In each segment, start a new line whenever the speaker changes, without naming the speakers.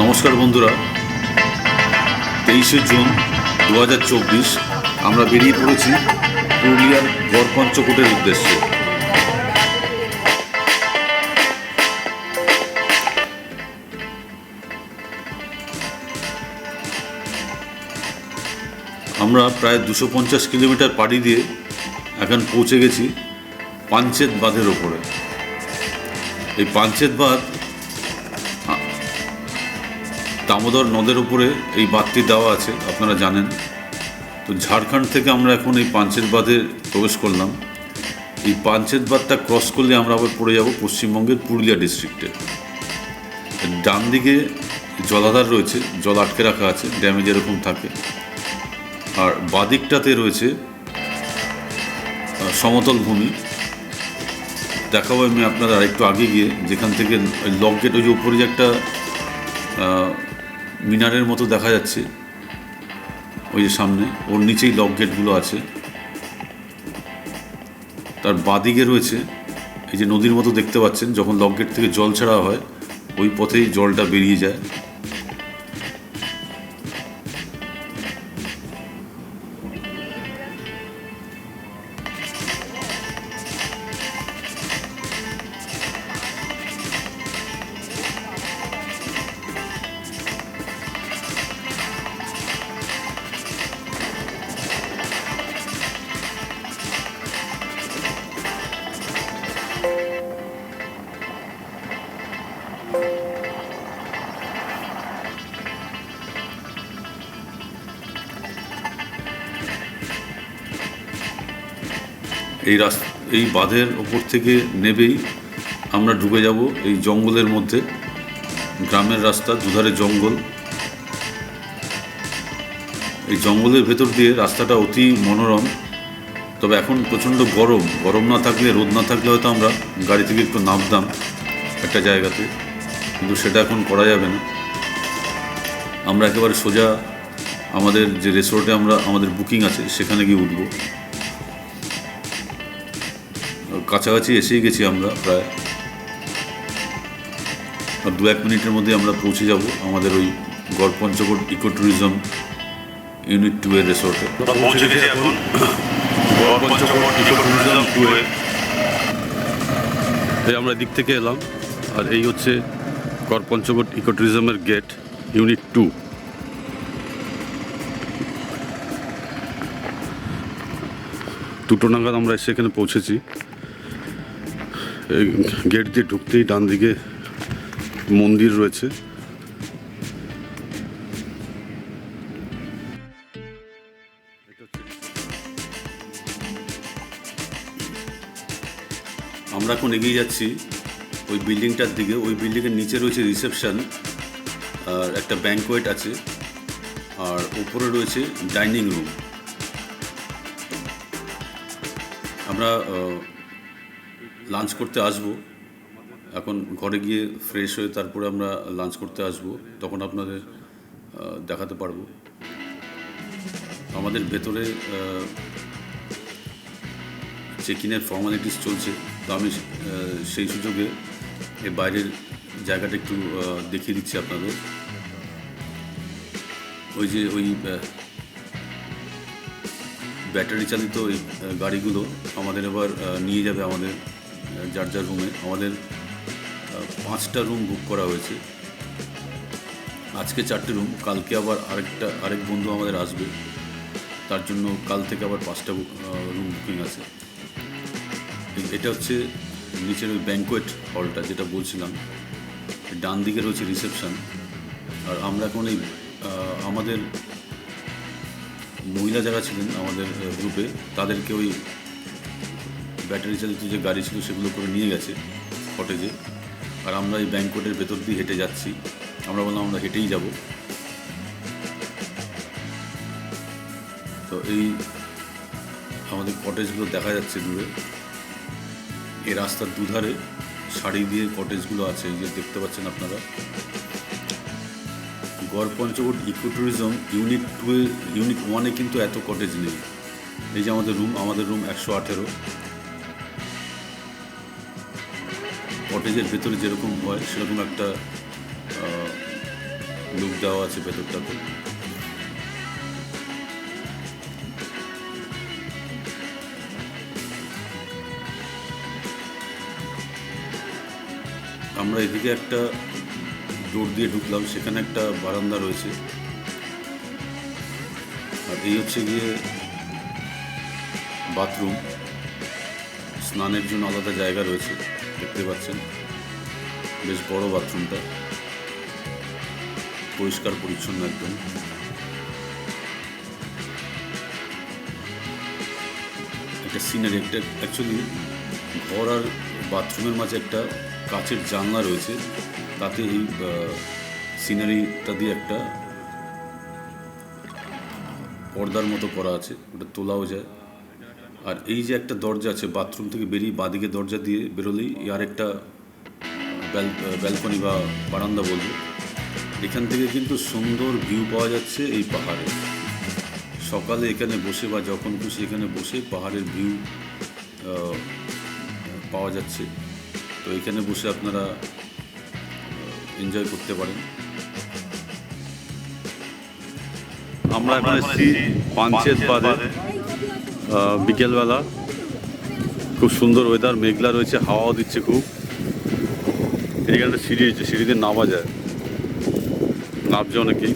নমস্কার বন্ধুরা, 23শে জুন 2024 আমরা বেরিয়ে পড়েছি পুরুলিয়ার গড়পঞ্চকোটের উদ্দেশ্যে। আমরা প্রায় 250 কিলোমিটার পাড়ি দিয়ে এখন পৌঁছে গেছি পাঞ্চেত বাঁধের ওপরে। এই পাঞ্চেত বাঁধ দামোদর নদের উপরে এই বাঁধটি দেওয়া আছে, আপনারা জানেন। তো ঝাড়খণ্ড থেকে আমরা এখন এই পাঞ্চেত বাঁধে প্রবেশ করলাম। এই পাঞ্চেত বাঁধটা ক্রস করলে আমরা আবার পড়ে যাব পশ্চিমবঙ্গের পুরুলিয়া ডিস্ট্রিক্টে। ডান দিকে জলাধার রয়েছে, জল আটকে রাখা আছে, ড্যামে যেরকম থাকে। আর বাদিকটাতে রয়েছে সমতল ভূমি। দেখাবো আমি আপনারা আরেকটু আগে গিয়ে, যেখান থেকে ওই লক গেট, ওই যে উপরে যে একটা মিনারের মতো দেখা যাচ্ছে, ওই যে সামনে, ওর নিচেই লক গেটগুলো আছে। তার বাদিকে রয়েছে এই যে নদীর মতো দেখতে পাচ্ছেন, যখন লক গেট থেকে জল ছাড়া হয় ওই পথেই জলটা বেরিয়ে যায়। এই বাঁধের ওপর থেকে নেবেই আমরা ঢুকে যাব এই জঙ্গলের মধ্যে। গ্রামের রাস্তা, দুধারে জঙ্গল। এই জঙ্গলের ভেতর দিয়ে রাস্তাটা অতি মনোরম। তবে এখন প্রচণ্ড গরম না থাকলে, রোদ না থাকলে হয়তো আমরা গাড়ি থেকে একটু নামতাম একটা জায়গাতে, কিন্তু সেটা এখন করা যাবে না। আমরা একেবারে সোজা আমাদের যে রিসোর্টে আমাদের বুকিং আছে সেখানে গিয়ে উঠব। কাছাকাছি এসেই গেছি আমরা, প্রায় আর 2-1 মিনিটের মধ্যে আমরা পৌঁছে যাব আমাদের ওই গড়পঞ্চকোট ইকো ট্যুরিজম ইউনিট 2 এর রিসোর্টে। আমরা দিক থেকে এলাম, আর এই হচ্ছে গড়পঞ্চকোট ইকো ট্যুরিজমের গেট, ইউনিট 2। দুটো নাগাদ আমরা সেখানে পৌঁছেছি। এই গেট দিয়ে ঢুকতেই ডান দিকে মন্দির রয়েছে। আমরা এখন এগিয়ে যাচ্ছি ওই বিল্ডিংটার দিকে। ওই বিল্ডিংয়ের নিচে রয়েছে রিসেপশন, আর একটা ব্যাংকোয়েট আছে, আর উপরে রয়েছে ডাইনিং রুম। আমরা লাঞ্চ করতে আসবো এখন, ঘরে গিয়ে ফ্রেশ হয়ে তারপরে আমরা লাঞ্চ করতে আসবো, তখন আপনাদের দেখাতে পারবো। আমাদের ভেতরে চেক ইনের ফর্মালিটিস চলছে, তো আমি সেই সুযোগে এই বাইরের জায়গাটা একটু দেখিয়ে দিচ্ছি আপনাদের। ওই যে ওই ব্যাটারি চালিত এই গাড়িগুলো আমাদের এবার নিয়ে যাবে আমাদের যার যার রুমে। আমাদের 5টা রুম বুক করা হয়েছে, আজকে 4টে রুম, কালকে আবার আরেক বন্ধু আমাদের আসবে, তার জন্য কাল থেকে আবার 5টা রুম বুকিং আছে। এটা হচ্ছে নিচের ওই ব্যাংকোয়েট হলটা যেটা বলছিলাম। ডান দিকে রয়েছে রিসেপশন। আর আমরা এখন এই আমাদের মহিলা যারা ছিলেন আমাদের গ্রুপে, তাদেরকে ওই ব্যাটারি চালিত যে গাড়ি ছিল সেগুলো করে নিয়ে গেছে কটেজে। আর আমরা এই ব্যাংকোয়েটের ভেতর দিয়ে হেঁটে যাচ্ছি। আমরা বললাম আমরা হেঁটেই যাব। তো এই আমাদের কটেজগুলো দেখা যাচ্ছে দূরে। এই রাস্তার দুধারে সারি দিয়ে কটেজগুলো আছে, এই যে দেখতে পাচ্ছেন আপনারা। গড়পঞ্চকোট ইকো ট্যুরিজম ইউনিট 1-এ কিন্তু এত কটেজ নেই। এই যে আমাদের রুম 118। কটেজের ভেতরে যেরকম হয় সেরকম একটা লুক দেওয়া আছে ভেতরটাতে। আমরা এদিকে একটা ডোর দিয়ে ঢুকলাম, সেখানে একটা বারান্দা রয়েছে। আর এই হচ্ছে গিয়ে বাথরুম, স্নানের জন্য আলাদা জায়গা রয়েছে, দেখতে পাচ্ছেন। বেশ বড় বাথরুমটা, পরিষ্কার পরিচ্ছন্ন একদম। একটা সিনারি, একটা অ্যাকচুয়ালি ঘর আর বাথরুমের মাঝে একটা কাচের জানলা রয়েছে, তাতে এই সিনারিটা দিয়ে একটা পর্দার মতো করা আছে, ওটা তোলাও যায়। আর এই যে একটা দরজা আছে, বাথরুম থেকে বেরিয়ে বাঁদিকে দরজা দিয়ে বেরোলেই আর একটা ব্যালকনি বা বারান্দা বলবো। এখান থেকে কিন্তু সুন্দর ভিউ পাওয়া যাচ্ছে এই পাহাড়ে। সকালে এখানে বসে বা যখন খুশি এখানে বসে পাহাড়ের ভিউ পাওয়া যাচ্ছে। তো এখানে বসে আপনারা এনজয় করতে পারেন। আমরা এখন এসেছি পাঞ্চেত বাঁধে বিকেলবেলা। খুব সুন্দর ওয়েদার, মেঘলা রয়েছে, হাওয়াও দিচ্ছে খুব। এখানে একটা সিঁড়ি আছে, সিঁড়িতে নামা যায়, নামছে অনেকেই।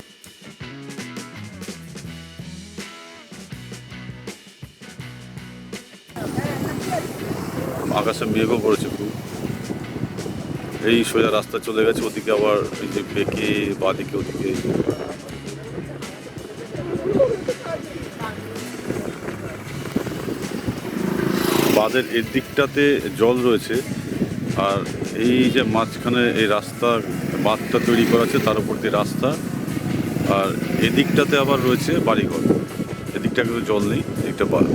আকাশে মেঘও পড়েছে খুব। এই সোজা রাস্তা চলে গেছে, ওদিকে আবার এই যে বেঁকে বাঁদিকে ওদিকে বাঁধের এর দিকটাতে জল রয়েছে। আর এই যে মাঝখানে এই রাস্তা, বাঁধটা তৈরি করা আছে, তার উপর দিয়ে রাস্তা। আর এদিকটাতে আবার রয়েছে বাড়িঘর। এদিকটা কিন্তু জল নেই, এদিকটা বাঁধ।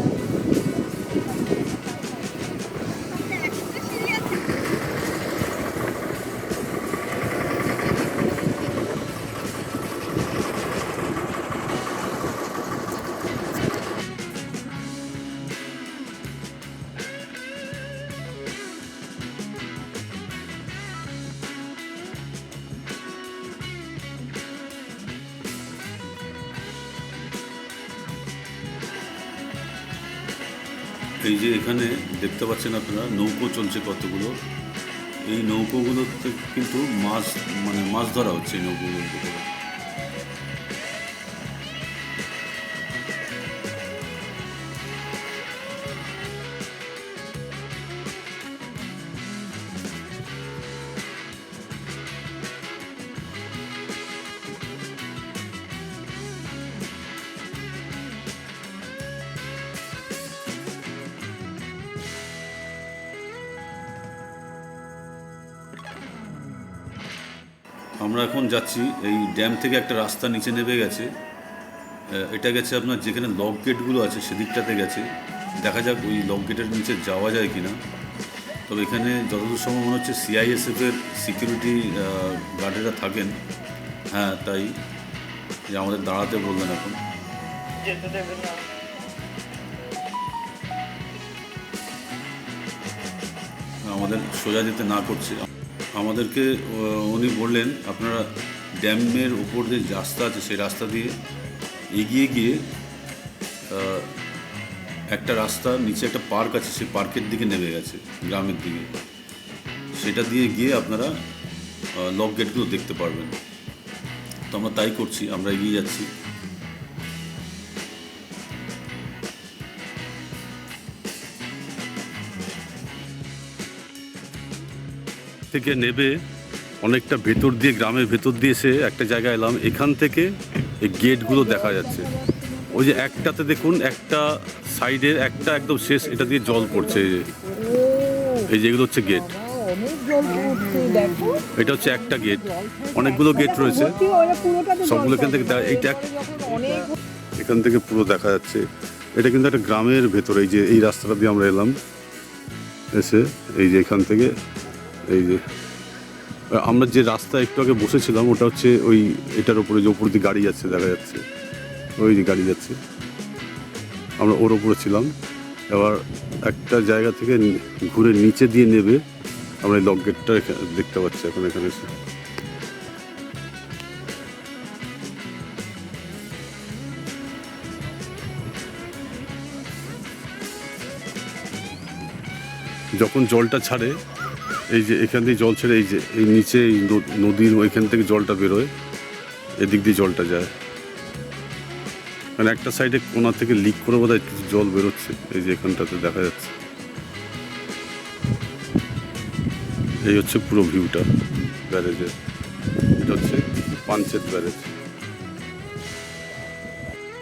এই যে এখানে দেখতে পাচ্ছেন আপনারা, নৌকো চলছে কতগুলো। এই নৌকোগুলোতে কিন্তু মাছ ধরা হচ্ছে এই নৌকোগুলোতে। আমরা এখন যাচ্ছি, এই ড্যাম থেকে একটা রাস্তা নিচে নেমে গেছে। এটা গেছে আপনার যেখানে লক গেটগুলো আছে সেদিকটাতে গেছে। দেখা যাক ওই লক গেটের নিচে যাওয়া যায় কি না। তবে এখানে যতদূর সময় মনে হচ্ছে সিআইএসএফের সিকিউরিটি গার্ডেরা থাকেন। হ্যাঁ, তাই যে আমাদের দাঁড়াতে বললেন এখন। আমাদের সোজা যেতে না করছে, আমাদেরকে উনি বললেন আপনারা ড্যামের উপর যে রাস্তা আছে সেই রাস্তা দিয়ে এগিয়ে গিয়ে একটা রাস্তা নিচে একটা পার্ক আছে, সেই পার্কের দিকে নেমে গেছে, গ্রামের দিকে। সেটা দিয়ে গিয়ে আপনারা লক গেটগুলো দেখতে পারবেন। তো আমরা তাই করছি, আমরা এগিয়ে যাচ্ছি। থেকে নেবে অনেকটা ভেতর দিয়ে, গ্রামের ভেতর দিয়ে এসে একটা জায়গায় এলাম। এখান থেকে এই গেটগুলো দেখা যাচ্ছে। ওই যে একটাতে দেখুন, একটা সাইডের একটা একদম শেষ, এটা দিয়ে জল পড়ছে। এই যেগুলো হচ্ছে গেট, এটা হচ্ছে একটা গেট। অনেকগুলো গেট রয়েছে, সবগুলো এখান থেকে এইটা এখান থেকে পুরো দেখা যাচ্ছে। এটা কিন্তু একটা গ্রামের ভেতর। এই যে এই রাস্তাটা দিয়ে আমরা এলাম, এসে এই যে এখান থেকে এই যে আমরা যে রাস্তা একটু আগে বসেছিলাম, ওটা হচ্ছে ওই এটার উপরে, যে উপর দিয়ে গাড়ি যাচ্ছে দেখা যাচ্ছে, ওই যে গাড়ি যাচ্ছে, আমরা ওর উপরে ছিলাম। এবার একটা জায়গা থেকে ঘুরে নিচে দিয়ে নেবে আমরা এই লক গেটটা দেখতে পাচ্ছি এখন এখানে এসে।
যখন জলটা ছাড়ে, এই যে এখান দিয়ে জল ছেড়ে, এই যে এই নিচে এই নদীর ওইখান থেকে জলটা বেরোয়, এদিক দিয়ে জলটা যায়। মানে একটা সাইডে কোনা থেকে লিক করে বোধহয় একটু জল বেরোচ্ছে, এই যে এখানটাতে দেখা যাচ্ছে। এই হচ্ছে পুরো ভিউটা ব্যারেজের। এটা হচ্ছে পাঞ্চেত ব্যারেজ।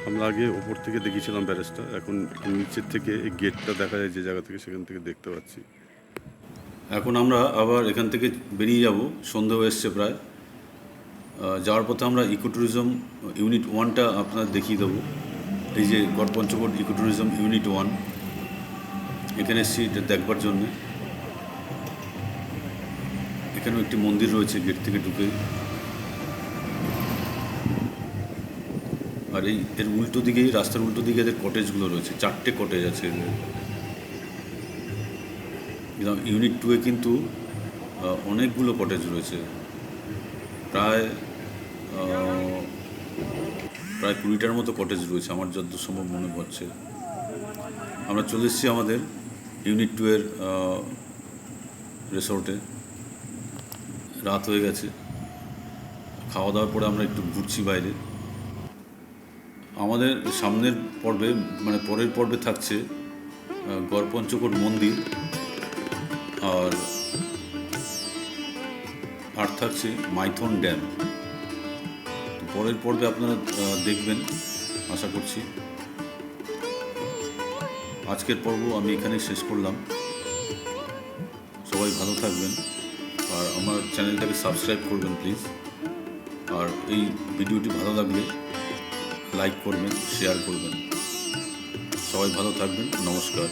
আমরা আগে ওপর থেকে দেখেছিলাম ব্যারেজটা, এখন নিচের থেকে এই গেটটা দেখা যায় যে জায়গা থেকে, সেখান থেকে দেখতে পাচ্ছি।
এখন আমরা আবার এখান থেকে বেরিয়ে যাব, সন্ধে হয়ে এসছে প্রায়। যাওয়ার পথে আমরা ইকো ট্যুরিজম ইউনিট 1টা আপনার দেখিয়ে দেবো। এই যে গড়পঞ্চকোট ইকো ট্যুরিজম ইউনিট 1, এখানে এসেছি এটা দেখবার জন্যে। এখানেও একটি মন্দির রয়েছে গেট থেকে ঢুকে। আর এর উল্টো দিকেই, রাস্তার উল্টো দিকে এদের কটেজগুলো রয়েছে, 4টে কটেজ আছে এদের। ইউনিট 2-এ কিন্তু অনেকগুলো কটেজ রয়েছে, প্রায় 20টার মতো কটেজ রয়েছে আমার যত সম্ভব মনে পড়ছে। আমরা চলে এসেছি আমাদের ইউনিট 2-এর রিসোর্টে। রাত হয়ে গেছে, খাওয়া দাওয়ার পরে আমরা একটু ঘুরছি বাইরে। আমাদের সামনের পর্বে, মানে পরের পর্বে থাকছে গড়পঞ্চকোট মন্দির, আর থাকছে মাইথন ড্যাম। তো পরের পর্বে আপনারা দেখবেন আশা করছি। আজকের পর্ব আমি এখানেই শেষ করলাম। সবাই ভালো থাকবেন, আর আমার চ্যানেলটাকে সাবস্ক্রাইব করবেন প্লিজ। আর এই ভিডিওটি ভালো লাগলে লাইক করবেন, শেয়ার করবেন। সবাই ভালো থাকবেন, নমস্কার।